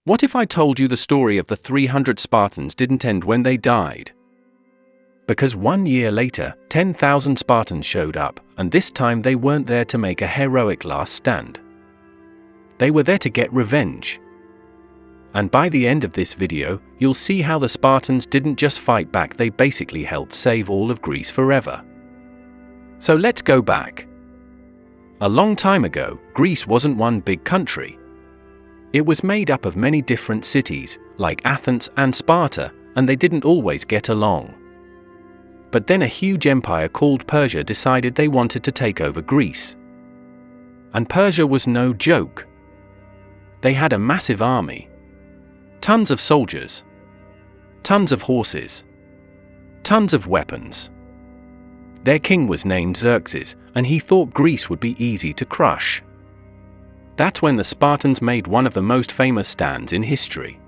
What if I told you the story of the 300 Spartans didn't end when they died? Because 1 year later, 10,000 Spartans showed up, and this time they weren't there to make a heroic last stand. They were there to get revenge. And by the end of this video, you'll see how the Spartans didn't just fight back, they basically helped save all of Greece forever. So let's go back. A long time ago, Greece wasn't one big country. It was made up of many different cities, like Athens and Sparta, and they didn't always get along. But then a huge empire called Persia decided they wanted to take over Greece. And Persia was no joke. They had a massive army. Tons of soldiers. Tons of horses. Tons of weapons. Their king was named Xerxes, and he thought Greece would be easy to crush. That's when the Spartans made one of the most famous stands in history.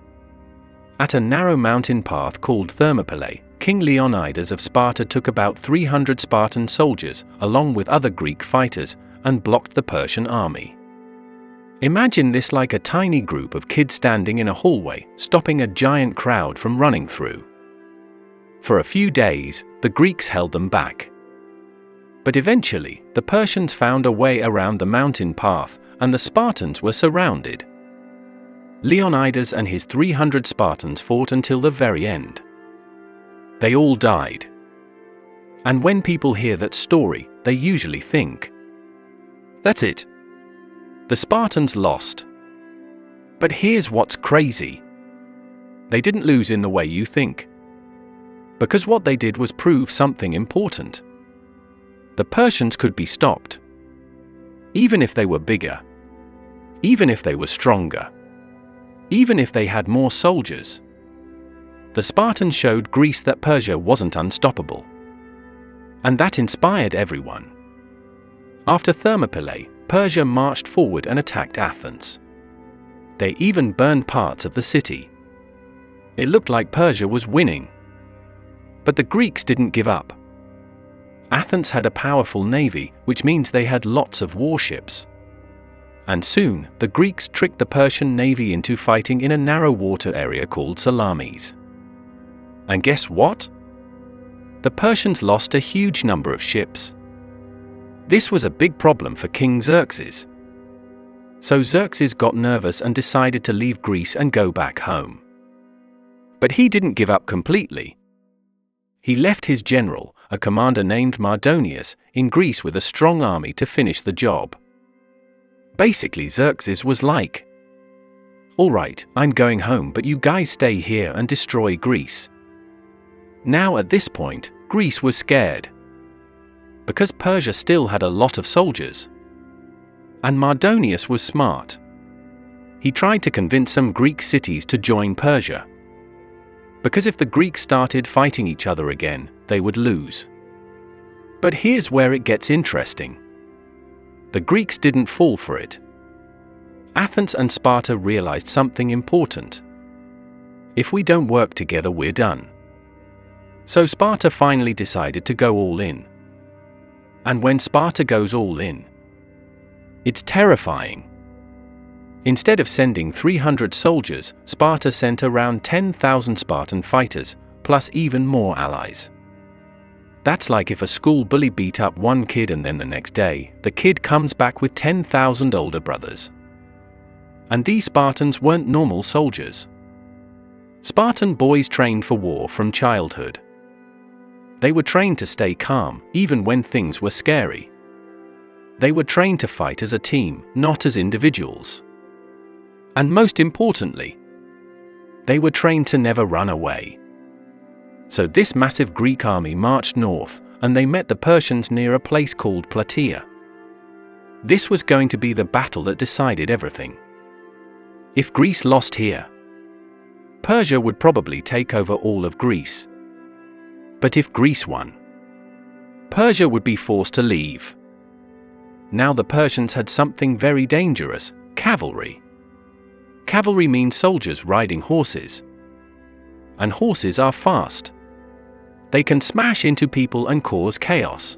At a narrow mountain path called Thermopylae, King Leonidas of Sparta took about 300 Spartan soldiers, along with other Greek fighters, and blocked the Persian army. Imagine this like a tiny group of kids standing in a hallway, stopping a giant crowd from running through. For a few days, the Greeks held them back. But eventually, the Persians found a way around the mountain path, and the Spartans were surrounded. Leonidas and his 300 Spartans fought until the very end. They all died. And when people hear that story, they usually think, that's it. The Spartans lost. But here's what's crazy. They didn't lose in the way you think. Because what they did was prove something important. The Persians could be stopped. Even if they were bigger. Even if they were stronger. Even if they had more soldiers. The Spartans showed Greece that Persia wasn't unstoppable. And that inspired everyone. After Thermopylae, Persia marched forward and attacked Athens. They even burned parts of the city. It looked like Persia was winning. But the Greeks didn't give up. Athens had a powerful navy, which means they had lots of warships. And soon, the Greeks tricked the Persian navy into fighting in a narrow water area called Salamis. And guess what? The Persians lost a huge number of ships. This was a big problem for King Xerxes. So Xerxes got nervous and decided to leave Greece and go back home. But he didn't give up completely. He left his general, a commander named Mardonius, in Greece with a strong army to finish the job. Basically, Xerxes was like, "All right, I'm going home, but you guys stay here and destroy Greece." Now at this point, Greece was scared. Because Persia still had a lot of soldiers. And Mardonius was smart. He tried to convince some Greek cities to join Persia. Because if the Greeks started fighting each other again, they would lose. But here's where it gets interesting. The Greeks didn't fall for it. Athens and Sparta realized something important. If we don't work together, we're done. So Sparta finally decided to go all in. And when Sparta goes all in, it's terrifying. Instead of sending 300 soldiers, Sparta sent around 10,000 Spartan fighters, plus even more allies. That's like if a school bully beat up one kid and then the next day, the kid comes back with 10,000 older brothers. And these Spartans weren't normal soldiers. Spartan boys trained for war from childhood. They were trained to stay calm, even when things were scary. They were trained to fight as a team, not as individuals. And most importantly, they were trained to never run away. So this massive Greek army marched north, and they met the Persians near a place called Plataea. This was going to be the battle that decided everything. If Greece lost here, Persia would probably take over all of Greece. But if Greece won, Persia would be forced to leave. Now the Persians had something very dangerous: cavalry. Cavalry means soldiers riding horses. And horses are fast. They can smash into people and cause chaos.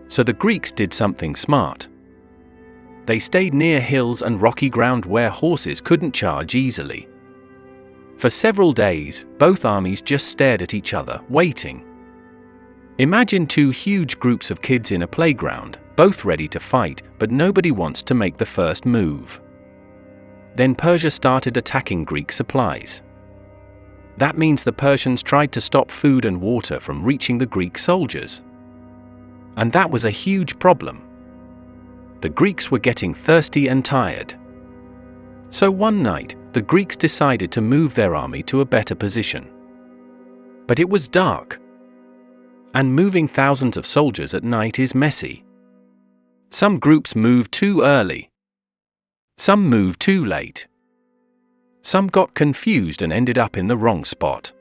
So the Greeks did something smart. They stayed near hills and rocky ground where horses couldn't charge easily. For several days, both armies just stared at each other, waiting. Imagine two huge groups of kids in a playground, both ready to fight, but nobody wants to make the first move. Then Persia started attacking Greek supplies. That means the Persians tried to stop food and water from reaching the Greek soldiers. And that was a huge problem. The Greeks were getting thirsty and tired. So one night, the Greeks decided to move their army to a better position. But it was dark. And moving thousands of soldiers at night is messy. Some groups moved too early. Some moved too late. Some got confused and ended up in the wrong spot.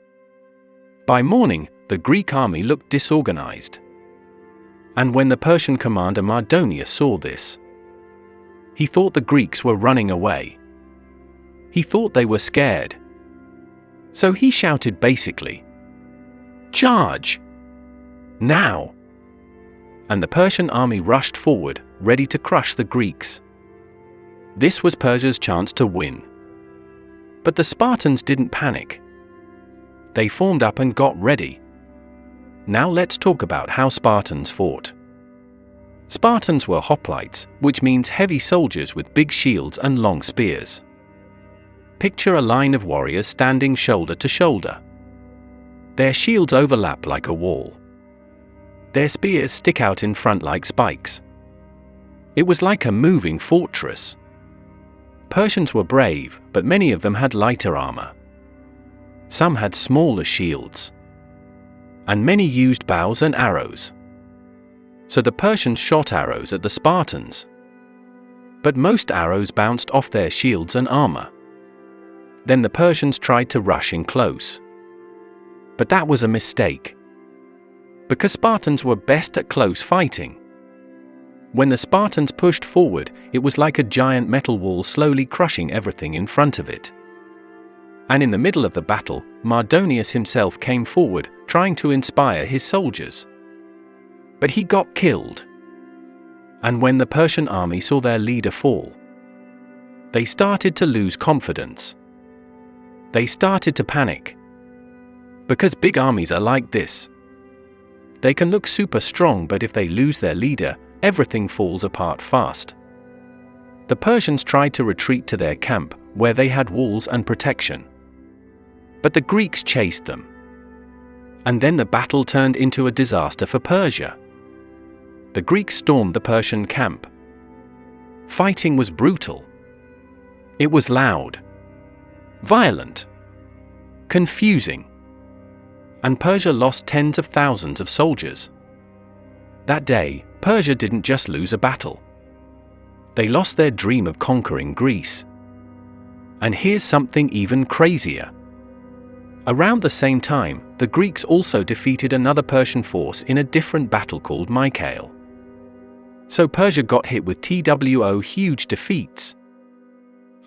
By morning, the Greek army looked disorganized. And when the Persian commander Mardonius saw this, he thought the Greeks were running away. He thought they were scared. So he shouted basically, "Charge! Now!" And the Persian army rushed forward, ready to crush the Greeks. This was Persia's chance to win. But the Spartans didn't panic. They formed up and got ready. Now let's talk about how Spartans fought. Spartans were hoplites, which means heavy soldiers with big shields and long spears. Picture a line of warriors standing shoulder to shoulder. Their shields overlap like a wall. Their spears stick out in front like spikes. It was like a moving fortress. Persians were brave, but many of them had lighter armor. Some had smaller shields. And many used bows and arrows. So the Persians shot arrows at the Spartans. But most arrows bounced off their shields and armor. Then the Persians tried to rush in close. But that was a mistake. Because Spartans were best at close fighting. When the Spartans pushed forward, it was like a giant metal wall slowly crushing everything in front of it. And in the middle of the battle, Mardonius himself came forward, trying to inspire his soldiers. But he got killed. And when the Persian army saw their leader fall, they started to lose confidence. They started to panic. Because big armies are like this. They can look super strong, but if they lose their leader, everything falls apart fast. The Persians tried to retreat to their camp, where they had walls and protection. But the Greeks chased them. And then the battle turned into a disaster for Persia. The Greeks stormed the Persian camp. Fighting was brutal. It was loud, violent, confusing. And Persia lost tens of thousands of soldiers. That day, Persia didn't just lose a battle. They lost their dream of conquering Greece. And here's something even crazier. Around the same time, the Greeks also defeated another Persian force in a different battle called Mycale. So Persia got hit with huge defeats.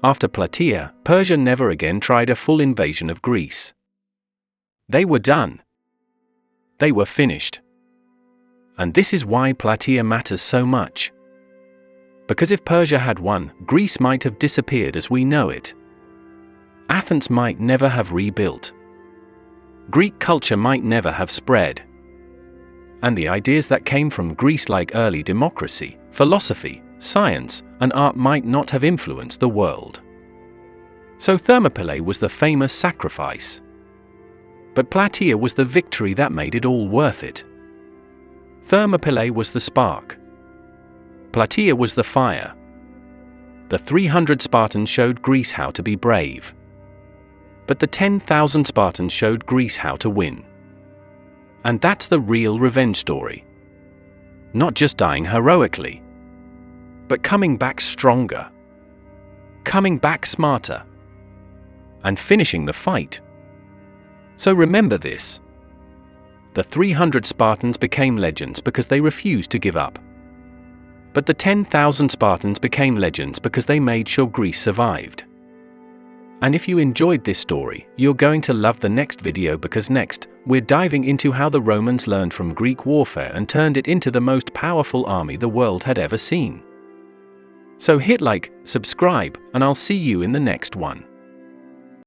After Plataea, Persia never again tried a full invasion of Greece. They were done. They were finished. And this is why Plataea matters so much. Because if Persia had won, Greece might have disappeared as we know it. Athens might never have rebuilt. Greek culture might never have spread. And the ideas that came from Greece, like early democracy, philosophy, science, and art, might not have influenced the world. So Thermopylae was the famous sacrifice. But Plataea was the victory that made it all worth it. Thermopylae was the spark. Plataea was the fire. The 300 Spartans showed Greece how to be brave. But the 10,000 Spartans showed Greece how to win. And that's the real revenge story. Not just dying heroically, but coming back stronger, coming back smarter, and finishing the fight. So remember this. The 300 Spartans became legends because they refused to give up. But the 10,000 Spartans became legends because they made sure Greece survived. And if you enjoyed this story, you're going to love the next video, because next, we're diving into how the Romans learned from Greek warfare and turned it into the most powerful army the world had ever seen. So hit like, subscribe, and I'll see you in the next one.